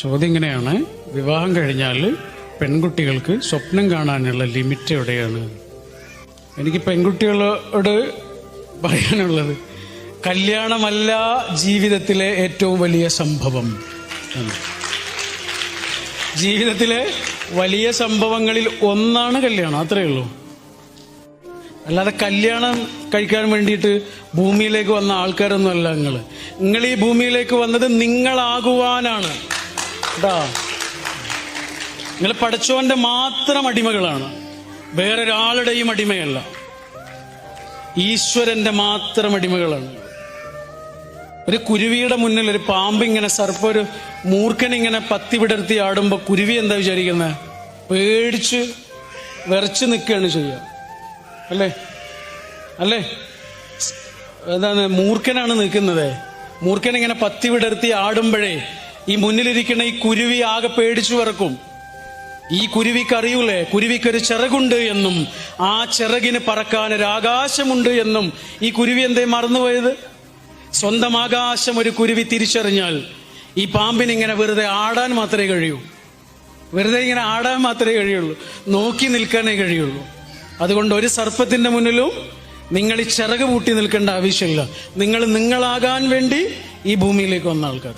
ചോദ്യം ഇങ്ങനെയാണ്, വിവാഹം കഴിഞ്ഞാൽ പെൺകുട്ടികൾക്ക് സ്വപ്നം കാണാനുള്ള ലിമിറ്റ് എവിടെയാണ്? എനിക്ക് പെൺകുട്ടികളോട് പറയാനുള്ളത്, കല്യാണമല്ല ജീവിതത്തിലെ ഏറ്റവും വലിയ സംഭവം. ജീവിതത്തിലെ വലിയ സംഭവങ്ങളിൽ ഒന്നാണ് കല്യാണം, അത്രയേ ഉള്ളൂ. അല്ലാതെ കല്യാണം കഴിക്കാൻ വേണ്ടിയിട്ട് ഭൂമിയിലേക്ക് വന്ന ആൾക്കാരൊന്നും അല്ല നിങ്ങൾ ഈ ഭൂമിയിലേക്ക് വന്നത് നിങ്ങളാകുവാനാണ് കേട്ടാ. നിങ്ങൾ പടച്ചോന്റെ മാത്രം അടിമകളാണ്, വേറൊരാളുടെയും അടിമയല്ല, ഈശ്വരന്റെ മാത്രം അടിമകളാണ്. ഒരു കുരുവിയുടെ മുന്നിൽ ഒരു പാമ്പ് ഇങ്ങനെ ഒരു മൂർഖനിങ്ങനെ പത്തി വിടർത്തി ആടുമ്പോ കുരുവി എന്താ വിചാരിക്കുന്നത്? പേടിച്ച് വിറച്ച് നിൽക്കുകയാണ് ചെയ്യുക, അല്ലേ? അല്ലേ? എന്താണ്, മൂർഖനാണ് നിൽക്കുന്നത്. മൂർഖൻ ഇങ്ങനെ പത്തി വിടർത്തി ആടുമ്പോഴേ ഈ മുന്നിലിരിക്കുന്ന ഈ കുരുവി ആകെ പേടിച്ചു വിറക്കും. ഈ കുരുവിക്ക് അറിയൂലേ, കുരുവിക്കൊരു ചിറകുണ്ട് എന്നും ആ ചിറകിന് പറക്കാൻ ഒരു ആകാശമുണ്ട് എന്നും. ഈ കുരുവി എന്തേ മറന്നുപോയത്? സ്വന്തം ആകാശം ഒരു കുരുവി തിരിച്ചറിഞ്ഞാൽ ഈ പാമ്പിനിങ്ങനെ വെറുതെ ആടാൻ മാത്രമേ കഴിയൂ, വെറുതെ ഇങ്ങനെ ആടാൻ മാത്രമേ കഴിയുള്ളൂ, നോക്കി നിൽക്കാനേ കഴിയുള്ളൂ. അതുകൊണ്ട് ഒരു സർപ്പത്തിന്റെ മുന്നിലും നിങ്ങൾ ഈ ചിറക് പൂട്ടി നിൽക്കേണ്ട ആവശ്യമില്ല. നിങ്ങൾ നിങ്ങളാകാൻ വേണ്ടി ഈ ഭൂമിയിലേക്ക് വന്ന ആൾക്കാർ.